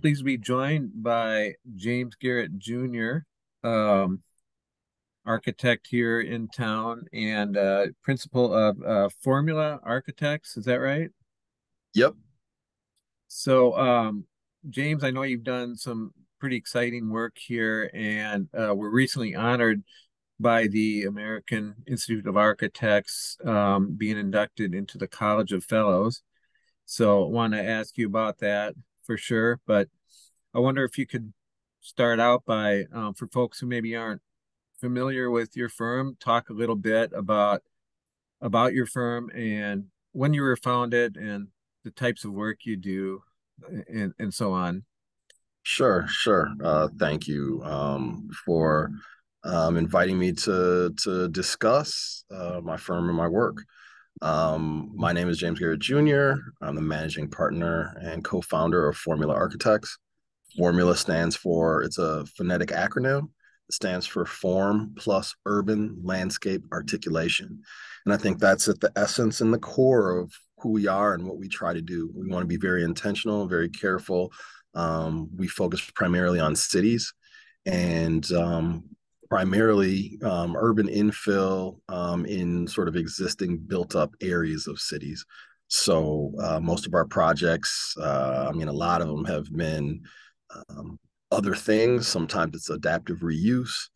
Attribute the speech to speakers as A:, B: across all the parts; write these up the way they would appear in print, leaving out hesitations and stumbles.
A: Please be joined by James Garrett Jr., um, architect here in town and principal of Formula Architects. Is that right?
B: Yep.
A: So, um, James, I know you've done some pretty exciting work here, and we're recently honored by the American Institute of Architects being inducted into the College of Fellows. So, I want to ask you about that for sure, but I wonder if you could start out by, for folks who maybe aren't familiar with your firm, talk a little bit about your firm and when you were founded and the types of work you do and so on.
B: Sure. Thank you for inviting me to discuss my firm and my work. My name is James Garrett Jr. I'm the managing partner and co-founder of Formula Architects. Formula stands for, it's a phonetic acronym. It stands for Form plus Urban Landscape Articulation. And I think that's at the essence and the core of who we are and what we try to do. We want to be very intentional, very careful. We focus primarily on cities and primarily urban infill in sort of existing built up areas of cities. So most of our projects, a lot of them have been um, other things. Sometimes it's adaptive reuse.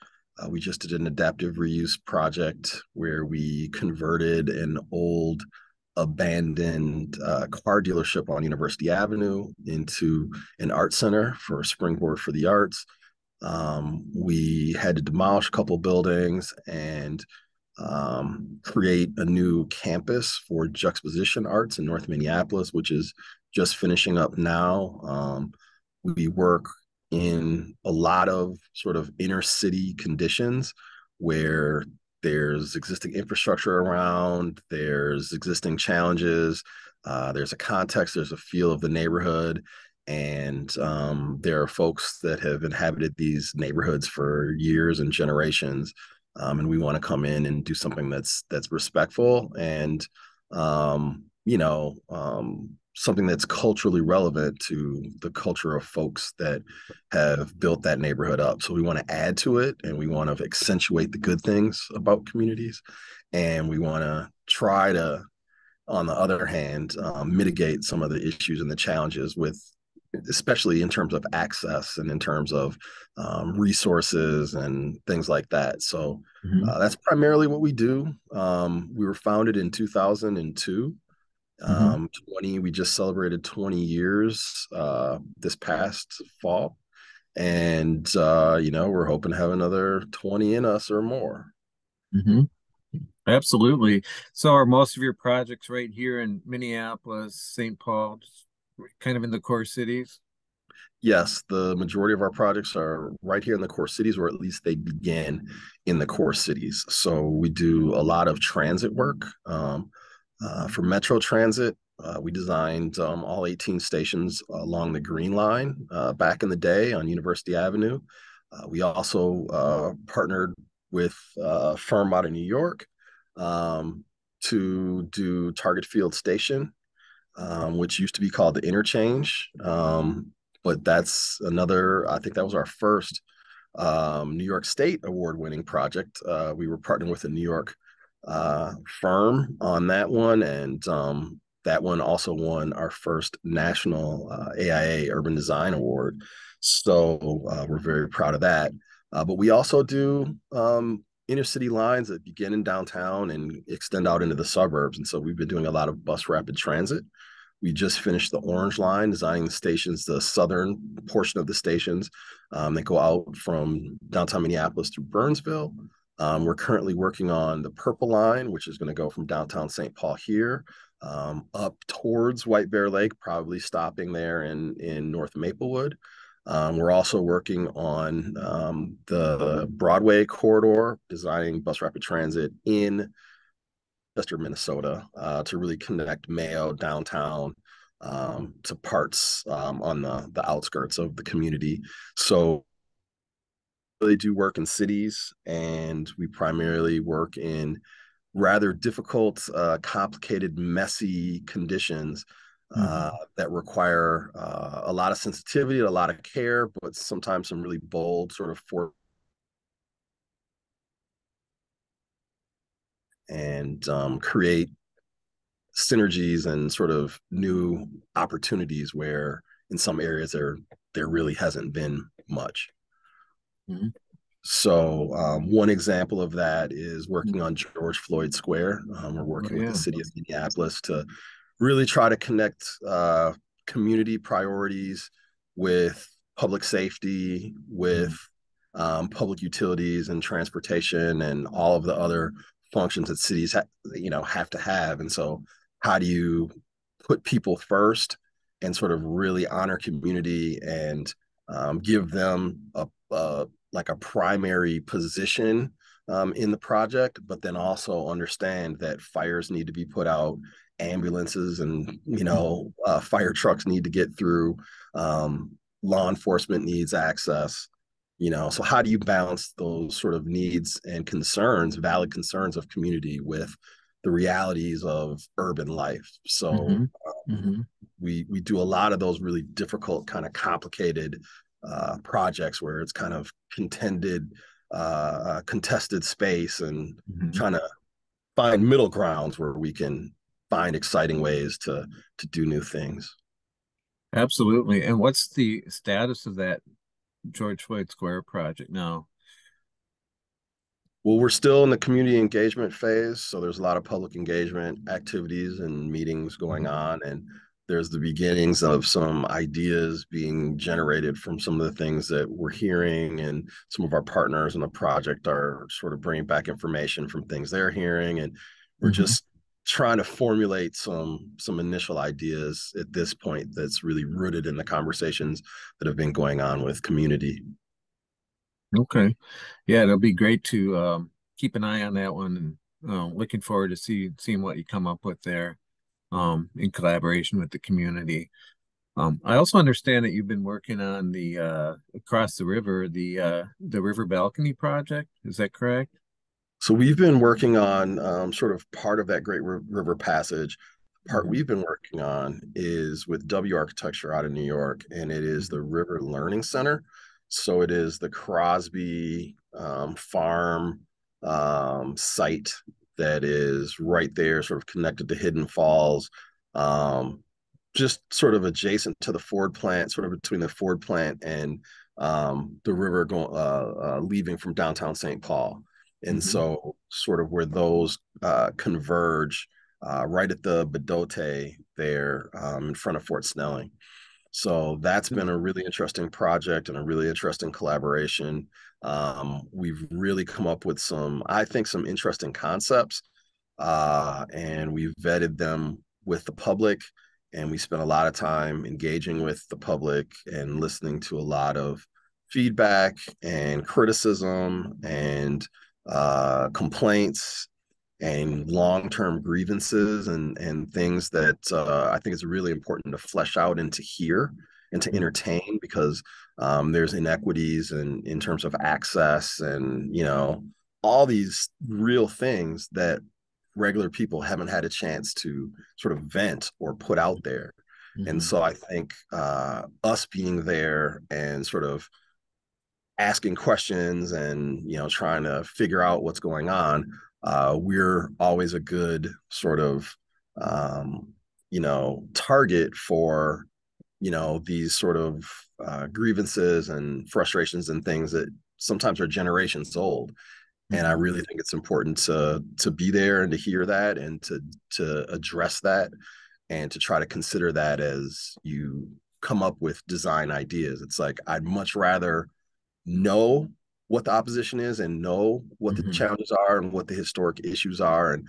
B: We just did an adaptive reuse project where we converted an old abandoned car dealership on University Avenue into an art center for a springboard for the arts. We had to demolish a couple buildings and create a new campus for juxtaposition arts in North Minneapolis, which is just finishing up now. We work in a lot of sort of inner city conditions where there's existing infrastructure around, there's existing challenges, there's a context, there's a feel of the neighborhood. And there are folks that have inhabited these neighborhoods for years and generations. And we want to come in and do something that's respectful and something that's culturally relevant to the culture of folks that have built that neighborhood up. So we want to add to it and we want to accentuate the good things about communities. And we want to try to, on the other hand, mitigate some of the issues and the challenges with, especially in terms of access and in terms of resources and things like that. So
A: Mhm.
B: that's primarily what we do. We were founded in 2002.
A: Mhm.
B: 20, we just celebrated 20 years this past fall. And, we're hoping to have another 20 in us or more.
A: Mhm. Absolutely. So are most of your projects right here in Minneapolis, St. Paul, just kind of in the core cities?
B: Yes, the majority of our projects are right here in the core cities, or at least they begin in the core cities. So we do a lot of transit work. For Metro Transit, we designed all 18 stations along the Green Line back in the day on University Avenue. We also partnered with a firm out of New York um, to do Target Field Station, which used to be called the Interchange. But that's another, I think that was our first New York State award winning project. We were partnering with a New York firm on that one. And that one also won our first national AIA Urban Design Award. So we're very proud of that. But we also do inner city lines that begin in downtown and extend out into the suburbs. And so we've been doing a lot of bus rapid transit. We just finished the Orange Line, designing the stations, the southern portion of the stations that go out from downtown Minneapolis to Burnsville. We're currently working on the Purple Line, which is going to go from downtown St. Paul here up towards White Bear Lake, probably stopping there in North Maplewood. We're also working on the Broadway corridor, designing bus rapid transit in Chester, Minnesota, to really connect Mayo downtown to parts on the outskirts of the community. So really do work in cities, and we primarily work in rather difficult, complicated, messy conditions
A: Hmm.
B: that require a lot of sensitivity, a lot of care, but sometimes some really bold sort of for and create synergies and sort of new opportunities where in some areas there really hasn't been much.
A: Hmm.
B: So one example of that is working on George Floyd Square. We're
A: Oh
B: working with the
A: yeah.
B: city of Minneapolis to really try to connect community priorities with public safety, with
A: Hmm.
B: public utilities and transportation, and all of the other functions that cities have to have. And so, how do you put people first and sort of really honor community and give them a like a primary position in the project, but then also understand that fires need to be put out, ambulances and fire trucks need to get through, law enforcement needs access. So how do you balance those sort of needs and concerns, valid concerns of community, with the realities of urban life? So
A: Hmm. Hmm.
B: we do a lot of those really difficult, kind of complicated projects where it's kind of contested space, and
A: Hmm.
B: trying to find middle grounds where we can find exciting ways to do new things.
A: Absolutely. And what's the status of that George Floyd Square project now?
B: Well, we're still in the community engagement phase, so there's a lot of public engagement activities and meetings going
A: Mhm.
B: on, and there's the beginnings of some ideas being generated from some of the things that we're hearing, and some of our partners in the project are sort of bringing back information from things they're hearing, and we're
A: Hmm.
B: just trying to formulate some initial ideas at this point that's really rooted in the conversations that have been going on with community.
A: Okay. Yeah, it'll be great to keep an eye on that one, and looking forward to seeing what you come up with there in collaboration with the community. I also understand that you've been working on the across the river, the river balcony project. Is that correct?
B: So we've been working on sort of part of that Great River Passage. Part
A: Hmm.
B: we've been working on is with W Architecture out of New York, and it is the
A: Hmm.
B: River Learning Center. So it is the Crosby Farm site that is right there, sort of connected to Hidden Falls, um, just sort of adjacent to the Ford plant, sort of between the Ford plant and the river going leaving from downtown St. Paul. And
A: Hmm.
B: so, sort of where those converge, right at the Bedote there, in front of Fort Snelling. So that's been a really interesting project and a really interesting collaboration. We've really come up with I think, some interesting concepts, and we've vetted them with the public. And we spent a lot of time engaging with the public and listening to a lot of feedback and criticism and complaints and long-term grievances and things that I think is really important to flesh out and to hear and to
A: Hmm.
B: entertain, because there's inequities in terms of access, and all these real things that regular people haven't had a chance to sort of vent or put out there. And
A: Hmm.
B: so I think us being there and sort of asking questions and trying to figure out what's going on, we're always a good sort of target for these sort of grievances and frustrations and things that sometimes are generations old. And I
A: Hmm.
B: really think it's important to be there and to hear that and to address that and to try to consider that as you come up with design ideas. It's like, I'd much rather know what the opposition is and know what the
A: Hmm.
B: challenges are and what the historic issues are, and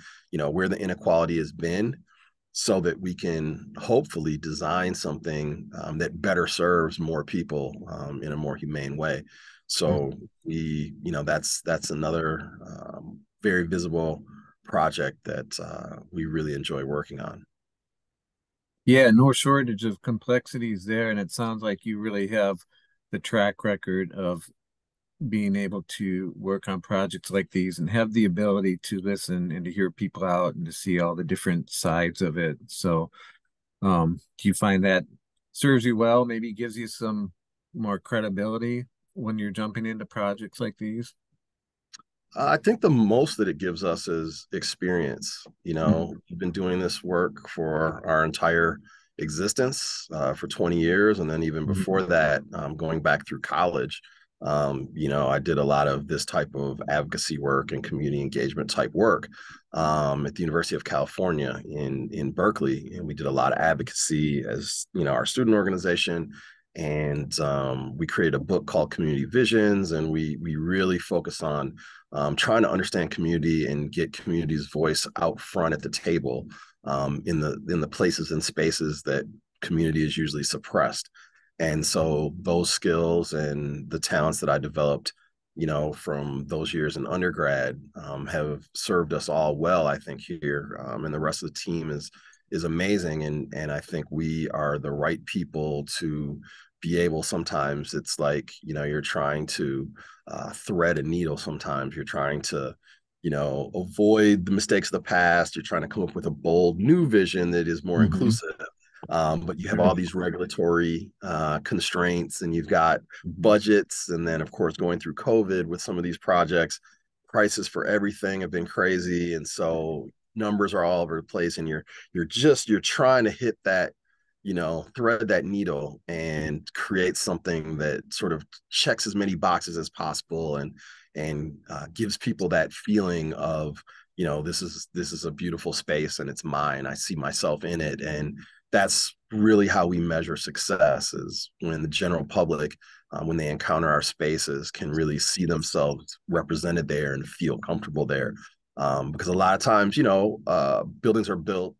B: where the inequality has been, so that we can hopefully design something that better serves more people in a more humane way. So
A: Hmm.
B: that's another very visible project that we really enjoy working on.
A: Yeah, no shortage of complexities there, and it sounds like you really have the track record of being able to work on projects like these and have the ability to listen and to hear people out and to see all the different sides of it. So, Do you find that serves you well, maybe gives you some more credibility when you're jumping into projects like these?
B: I think the most that it gives us is experience.
A: Mhm.
B: We've been doing this work for our entire existence, for 20 years. And then even
A: Mhm.
B: before that, going back through college, I did a lot of this type of advocacy work and community engagement type work at the University of California in Berkeley. And we did a lot of advocacy as, our student organization. And we created a book called Community Visions, and we really focus on trying to understand community and get community's voice out front at the table, in the places and spaces that community is usually suppressed. And so those skills and the talents that I developed, from those years in undergrad, have served us all well, I think, here. And the rest of the team is amazing. And I think we are the right people to be able, sometimes it's like, you're trying to thread a needle. Sometimes you're trying to, avoid the mistakes of the past. You're trying to come up with a bold new vision that is more
A: Mhm.
B: inclusive. But you have all
A: Right.
B: these regulatory constraints, and you've got budgets. And then, of course, going through COVID with some of these projects, prices for everything have been crazy. And so numbers are all over the place, and you're trying to hit that, thread that needle and create something that sort of checks as many boxes as possible, and gives people that feeling of, this is a beautiful space and it's mine. I see myself in it. And that's really how we measure success, is when the general public, when they encounter our spaces, can really see themselves represented there and feel comfortable there. Because a lot of times, buildings are built,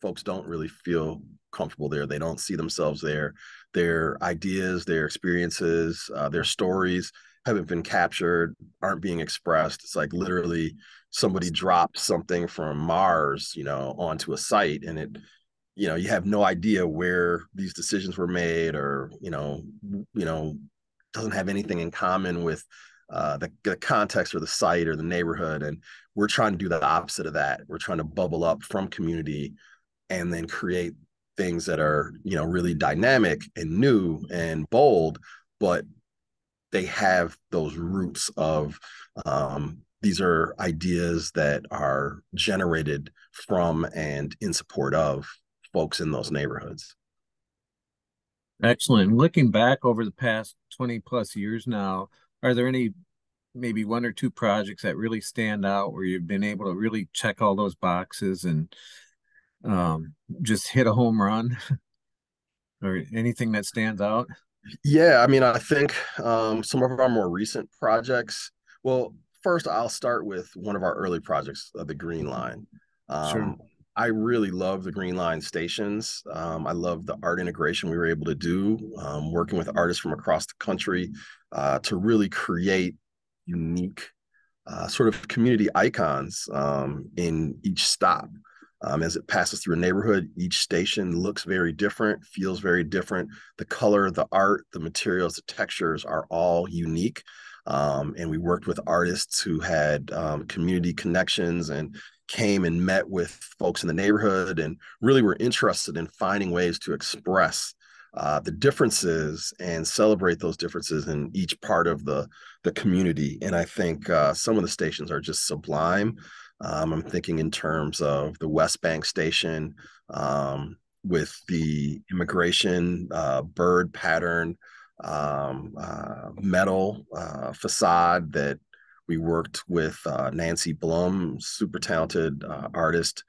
B: folks don't really feel comfortable there. They don't see themselves there. Their ideas, their experiences, their stories haven't been captured, aren't being expressed. It's like literally somebody dropped something from Mars, onto a site, and you have no idea where these decisions were made, or doesn't have anything in common with the context or the site or the neighborhood. And we're trying to do the opposite of that. We're trying to bubble up from community and then create things that are, really dynamic and new and bold, but they have those roots of, these are ideas that are generated from and in support of folks in those neighborhoods.
A: Excellent. Looking back over the past 20 plus years now, are there any maybe one or two projects that really stand out where you've been able to really check all those boxes and um, just hit a home run or anything that stands out?
B: Yeah, I mean, I think some of our more recent projects. Well, first, I'll start with one of our early projects, the Green Line.
A: Sure.
B: Um, I really love the Green Line stations. I love the art integration we were able to do, working with artists from across the country to really create unique sort of community icons in each stop. As it passes through a neighborhood, each station looks very different, feels very different. The color, the art, the materials, the textures are all unique. And we worked with artists who had community connections and came and met with folks in the neighborhood, and really were interested in finding ways to express the differences and celebrate those differences in each part of the community. And I think some of the stations are just sublime. I'm thinking in terms of the West Bank station, with the immigration bird pattern, metal facade that we worked with Nancy Blum, super talented artist,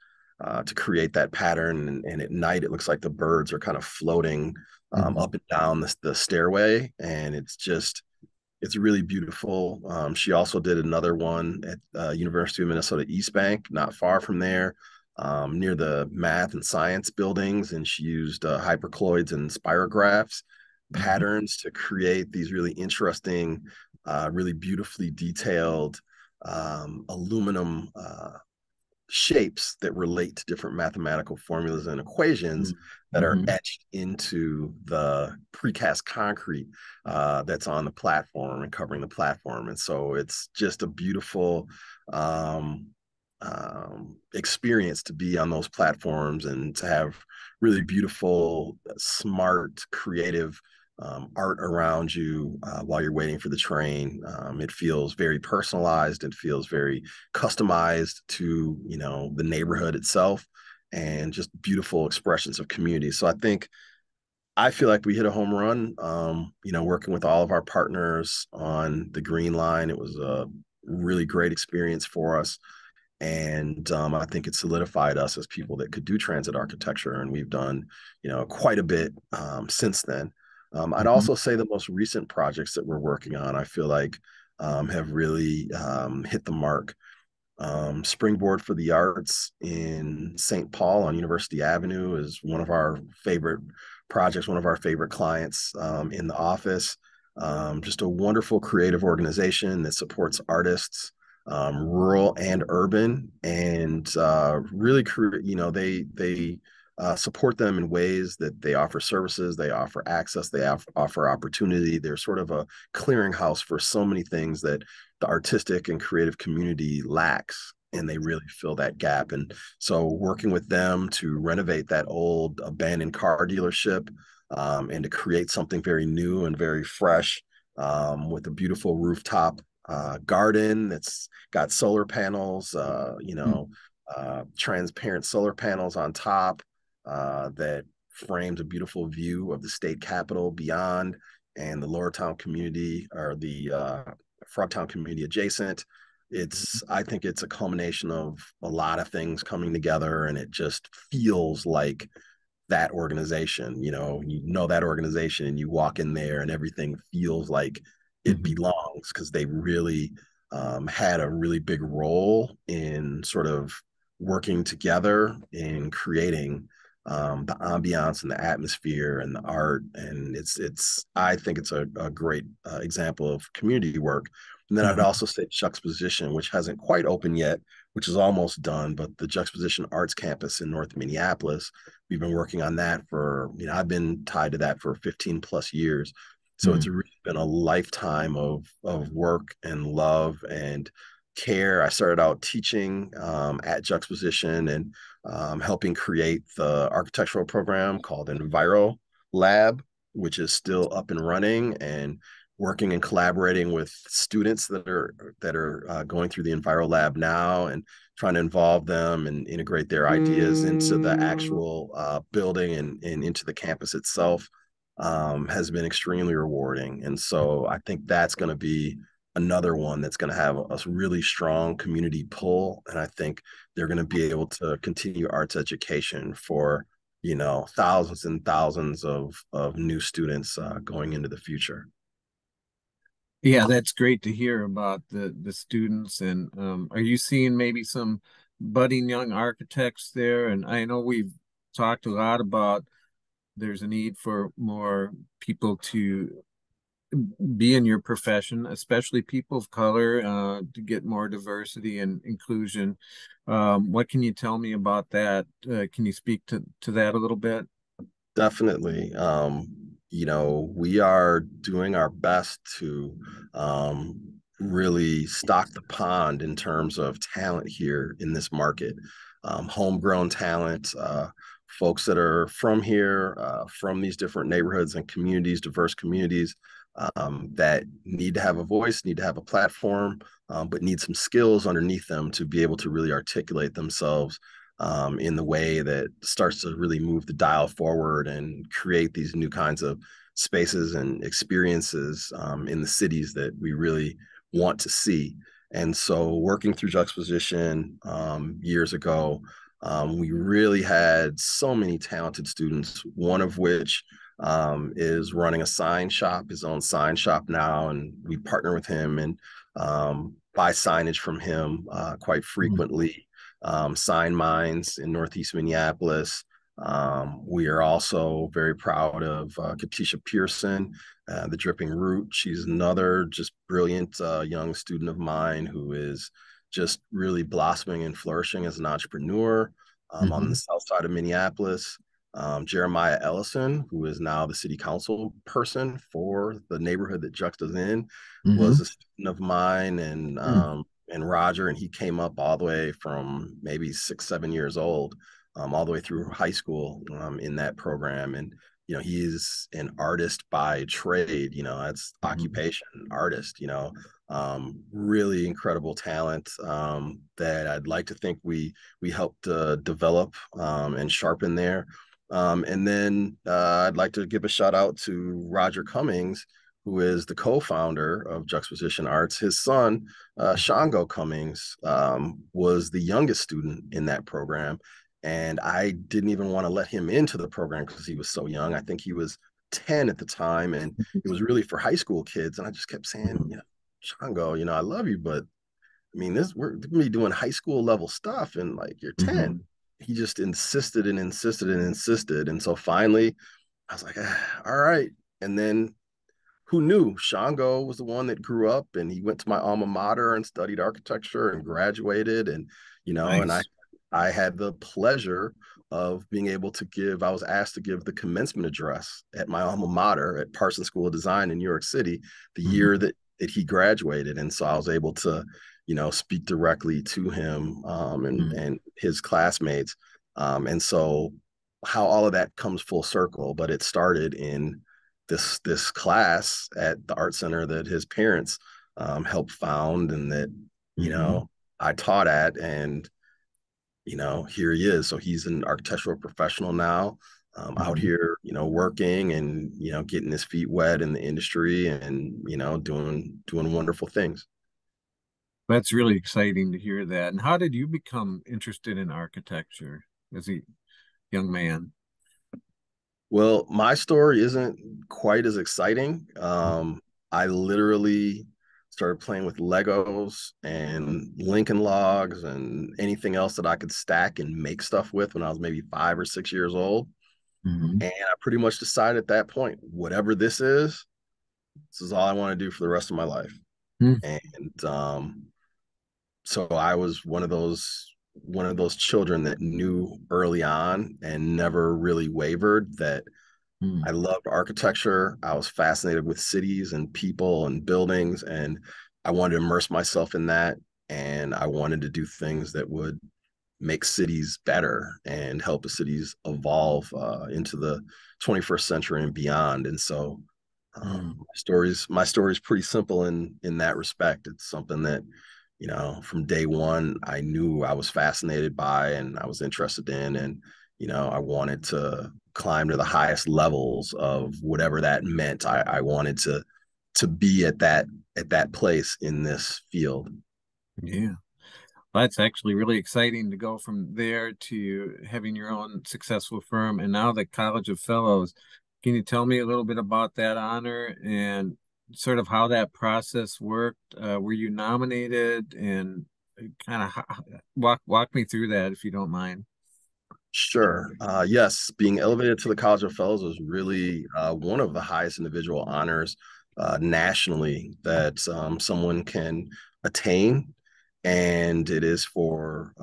B: to create that pattern. And at night, it looks like the birds are kind of floating
A: Mhm.
B: up and down the stairway. And it's really beautiful. She also did another one at University of Minnesota East Bank, not far from there, near the math and science buildings. And she used hypercolloids and spirographs
A: Mhm.
B: patterns to create these really interesting, really beautifully detailed aluminum shapes that relate to different mathematical formulas and equations that are
A: Mhm.
B: etched into the precast concrete that's on the platform and covering the platform. And so it's just a beautiful, um, experience to be on those platforms and to have really beautiful, smart, creative art around you while you're waiting for the train. It feels very personalized. It feels very customized to, the neighborhood itself, and just beautiful expressions of community. So I feel like we hit a home run, working with all of our partners on the Green Line. It was a really great experience for us. And I think it solidified us as people that could do transit architecture. And we've done, quite a bit since then. I'd
A: Mhm.
B: also say the most recent projects that we're working on, I feel like have really hit the mark. Springboard for the Arts in St. Paul on University Avenue is one of our favorite projects, one of our favorite clients in the office. Just a wonderful creative organization that supports artists, rural and urban, and really, they support them in ways that they offer services, they offer access, they offer opportunity. They're sort of a clearinghouse for so many things that the artistic and creative community lacks, and they really fill that gap. And so working with them to renovate that old abandoned car dealership, and to create something very new and very fresh, with a beautiful rooftop garden that's got solar panels, transparent solar panels on top, that frames a beautiful view of the state capitol beyond, and the Lower Town community, or the Frogtown community adjacent. I think it's a culmination of a lot of things coming together, and it just feels like that organization. That organization, and you walk in there, and everything feels like it
A: Mhm.
B: belongs, because they really had a really big role in sort of working together in creating the ambiance and the atmosphere and the art. And I think it's a great example of community work. And then I'd
A: Mhm.
B: also say Juxtaposition, which hasn't quite opened yet, which is almost done, but the Juxtaposition Arts Campus in North Minneapolis, we've been working on that for, I've been tied to that for 15 plus years. So it's
A: Mhm.
B: really been a lifetime of work and love and care. I started out teaching at Juxtaposition, and helping create the architectural program called Enviro Lab, which is still up and running, and working and collaborating with students that are going through the Enviro Lab now, and trying to involve them and integrate their ideas into the actual building, and into the campus itself, has been extremely rewarding. And so I think that's going to be another one that's going to have a really strong community pull. And I think they're going to be able to continue arts education for, thousands and thousands of new students going into the future.
A: Yeah, that's great to hear about the students. And are you seeing maybe some budding young architects there? And I know we've talked a lot about there's a need for more people to be in your profession, especially people of color, to get more diversity and inclusion. What can you tell me about that? Can you speak to that a little bit?
B: Definitely. We are doing our best to really stock the pond in terms of talent here in this market. Homegrown talent, folks that are from here, from these different neighborhoods and communities, diverse communities, that need to have a voice, need to have a platform, but need some skills underneath them to be able to really articulate themselves in the way that starts to really move the dial forward and create these new kinds of spaces and experiences in the cities that we really want to see. And so, working through Juxtaposition years ago, we really had so many talented students, one of which is running a sign shop, his own sign shop now. And we partner with him and buy signage from him quite
A: Mhm.
B: frequently. Sign Minds in Northeast Minneapolis. We are also very proud of Katisha Pearson, the Dripping Root. She's another just brilliant young student of mine who is just really blossoming and flourishing as an entrepreneur on the
A: Mhm.
B: south side of Minneapolis. Jeremiah Ellison, who is now the city council person for the neighborhood that Juxta's in, was
A: Mhm.
B: a student of mine, and
A: Mhm.
B: and Roger, and he came up all the way from maybe 6, 7 years old, all the way through high school in that program. And he's an artist by trade. That's
A: Mhm.
B: occupation, artist. Really incredible talent that I'd like to think we helped develop and sharpen there. And then I'd like to give a shout out to Roger Cummings, who is the co-founder of Juxtaposition Arts. His son, Shango Cummings, was the youngest student in that program. And I didn't even want to let him into the program because he was so young. I think he was 10 at the time, and it was really for high school kids. And I just kept saying, Shango, I love you, but I mean, we're gonna be doing high school level stuff, and like you're 10.
A: Mhm.
B: He just insisted and insisted and insisted. And so finally, I was like, all right. And then who knew Shango was the one that grew up and he went to my alma mater and studied architecture and graduated. And, and I,
A: Nice.
B: I had the pleasure of being able to I was asked to give the commencement address at my alma mater at Parsons School of Design in New York City, the year
A: Mhm.
B: that he graduated. And so I was able to, speak directly to him
A: Mhm.
B: and his classmates. And so how all of that comes full circle, but it started in this class at the art center that his parents helped found and that
A: Mhm.
B: I taught at. And here he is. So he's an architectural professional now, out
A: Mhm.
B: here working and getting his feet wet in the industry and doing wonderful things.
A: That's really exciting to hear that. And how did you become interested in architecture as a young man?
B: Well, my story isn't quite as exciting. I literally started playing with Legos and Lincoln Logs and anything else that I could stack and make stuff with when I was maybe 5 or 6 years old.
A: Mhm.
B: And I pretty much decided at that point, whatever this is all I want to do for the rest of my life.
A: Mhm.
B: And so I was one of those children that knew early on and never really wavered that I
A: Mhm.
B: loved architecture. I was fascinated with cities and people and buildings, and I wanted to immerse myself in that. And I wanted to do things that would make cities better and help the cities evolve into the 21st century and beyond. And so,
A: Mhm.
B: my story is pretty simple in that respect. It's something that from day one, I knew I was fascinated by and I was interested in. And, I wanted to climb to the highest levels of whatever that meant. I wanted to be at that place in this field.
A: Yeah. Well, that's actually really exciting to go from there to having your own successful firm and now the College of Fellows. Can you tell me a little bit about that honor and sort of how that process worked? Were you nominated and kind of walk me through that if you don't mind?
B: Sure. Yes, being elevated to the College of Fellows was really one of the highest individual honors nationally that someone can attain. And it is for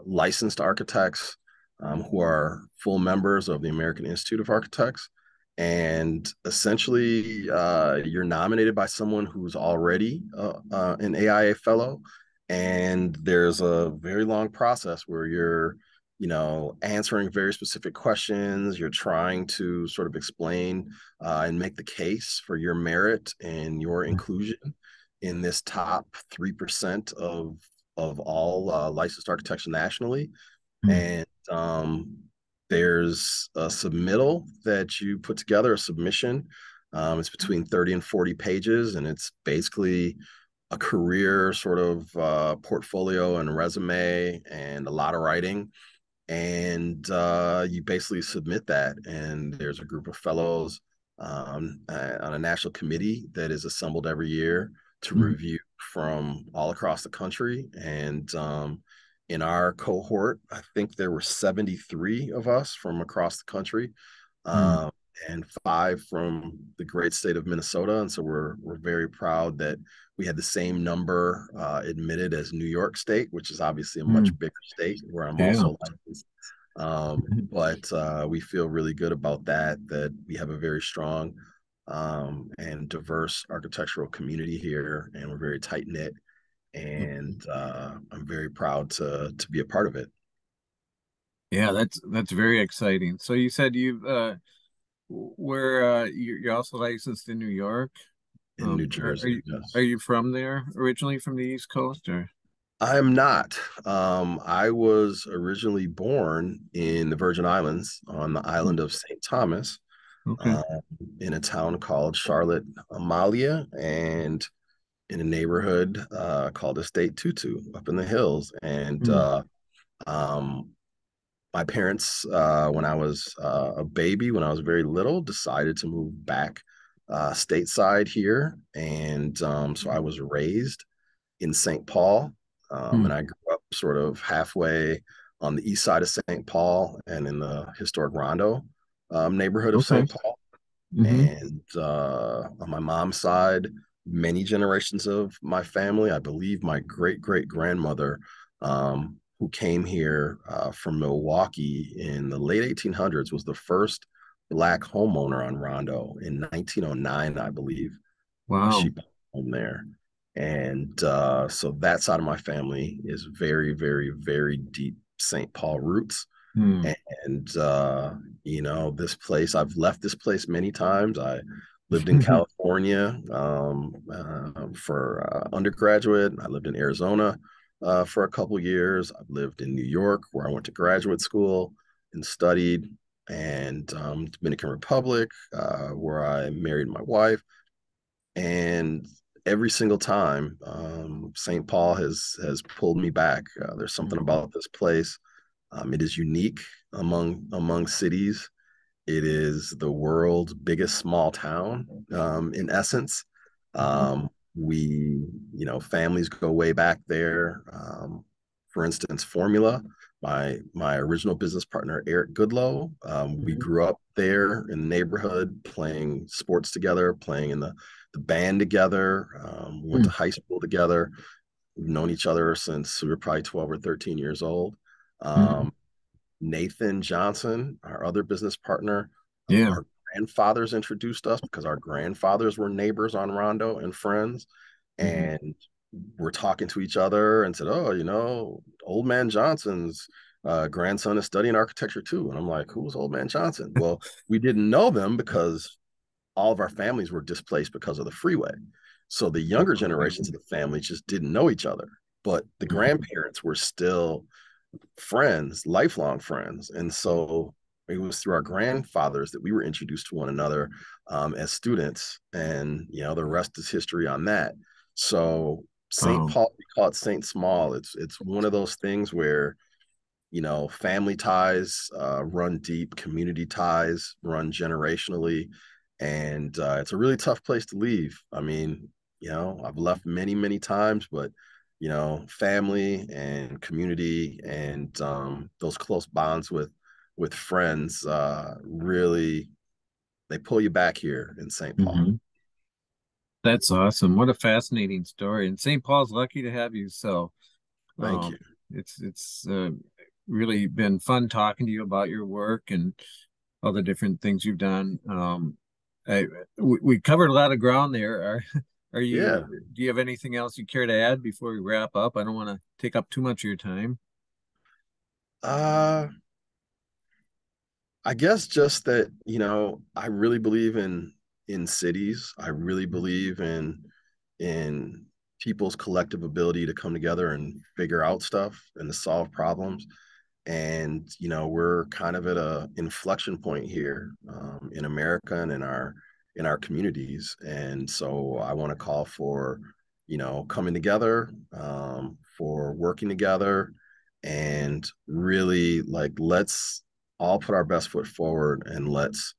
B: licensed architects who are full members of the American Institute of Architects. And essentially, you're nominated by someone who's already an AIA fellow. And there's a very long process where you're answering very specific questions. You're trying to sort of explain and make the case for your merit and your inclusion in this top 3% of all licensed architects nationally.
A: Mhm.
B: And there's a submittal that you put together, a submission. It's between 30 and 40 pages, and it's basically a career sort of portfolio and resume and a lot of writing and you basically submit that and there's a group of fellows on a national committee that is assembled every year to
A: Mhm.
B: review from all across the country and in our cohort I think there were 73 of us from across the country
A: Mhm.
B: um, and 5 from the great state of Minnesota. And so we're very proud that we had the same number admitted as New York State, which is obviously a much
A: Mhm.
B: bigger state where I'm
A: Yeah.
B: also licensed. But we feel really good about that, that we have a very strong and diverse architectural community here, and we're very tight knit. and I'm very proud to be a part of it
A: Yeah, that's very exciting. So you said you've where you're also licensed in New York.
B: in New
A: Are
B: Jersey.
A: you
B: Yes.
A: are you from there originally from the East Coast or
B: I'm not. I was originally born in the Virgin Islands on the
A: Hmm,
B: island of St. Thomas,
A: okay.
B: um, in a town called Charlotte Amalia, and in a neighborhood called Estate Tutu up in the hills. And
A: Hmm,
B: um, my parents, when I was a baby, when I was very little, decided to move back stateside here. And so I was raised in St. Paul.
A: hmm,
B: And I grew up sort of halfway on the east side of St. Paul and in the historic Rondo neighborhood of
A: okay.
B: St. Paul.
A: Hmm.
B: And on my mom's side, many generations of my family, I believe my great great grandmother, who came here from Milwaukee in the late 1800s, was the first Black homeowner on Rondo in 1909, I believe. She
A: Wow.
B: bought a home there. And so that side of my family is very, very, very deep St. Paul roots.
A: Hmm.
B: And this place, I've left this place many times. I lived in California for undergraduate. I lived in Arizona for a couple years. I've lived in New York, where I went to graduate school and studied, and Dominican Republic, where I married my wife. And every single time, St. Paul has pulled me back. There's something
A: Hmm.
B: about this place. It is unique among cities. It is the world's biggest small town, in essence.
A: Hmm.
B: We, families go way back there. For instance, Formula, my original business partner, Eric Goodlow, we
A: Hmm.
B: grew up there in the neighborhood playing sports together, playing in the band together. We went
A: Hmm.
B: to high school together. We've known each other since we were probably 12 or 13 years old.
A: Hmm.
B: Um, Nathan Johnson, our other business partner,
A: Yeah.
B: our grandfathers introduced us because our grandfathers were neighbors on Rondo and friends.
A: Hmm.
B: And we're talking to each other and said, "Oh, Old Man Johnson's grandson is studying architecture too." And I'm like, "Who's Old Man Johnson?" Well, we didn't know them because all of our families were displaced because of the freeway. So the younger
A: Okay.
B: generations of the family just didn't know each other. But the
A: Hmm.
B: grandparents were still friends, lifelong friends. And so it was through our grandfathers that we were introduced to one another as students. And, the rest is history on that. So St.
A: Wow.
B: Paul, we call it St. Small. It's one of those things where, family ties run deep, community ties run generationally. And it's a really tough place to leave. I mean, I've left many, many times, but family and community and those close bonds with friends really they pull you back here in St. Paul.
A: Hmm. That's awesome. What a fascinating story. And St. Paul's lucky to have you. So,
B: Thank you.
A: it's really been fun talking to you about your work and all the different things you've done. I, we covered a lot of ground there. Are
B: Yeah.
A: do you have anything else you care to add before we wrap up? I don't want to take up too much of your time.
B: Uh, I guess just that, I really believe in cities. I really believe in people's collective ability to come together and figure out stuff and to solve problems. And we're kind of at a inflection point here in America and in our communities. And so I want to call for coming together, for working together, and really like let's all put our best foot forward and let's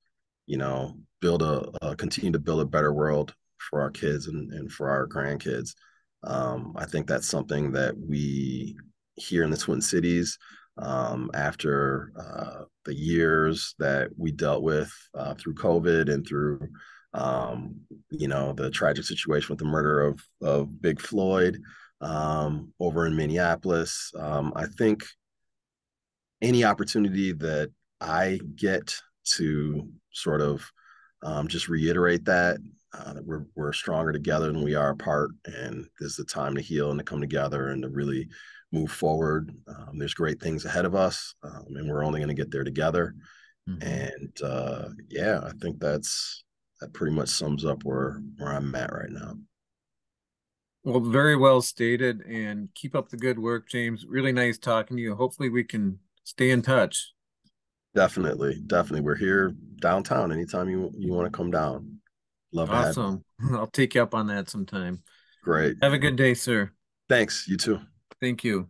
B: build continue to build a better world for our kids and for our grandkids. I think that's something that we here in the Twin Cities, after the years that we dealt with through COVID and through the tragic situation with the murder of Big Floyd over in Minneapolis. I think any opportunity that I get to sort of just reiterate that that we're stronger together than we are apart, and this is the time to heal and to come together and to really move forward. There's great things ahead of us, and we're only going to get there together.
A: Mhm.
B: And yeah, I think that pretty much sums up where I'm at right now.
A: Well, very well stated, and keep up the good work, James. Really nice talking to you. Hopefully, we can stay in touch.
B: Definitely, definitely. We're here downtown anytime you want to come down. Love to have you.
A: Awesome. I'll take you up on that sometime.
B: Great.
A: Have a good day, sir.
B: Thanks. You too.
A: Thank you.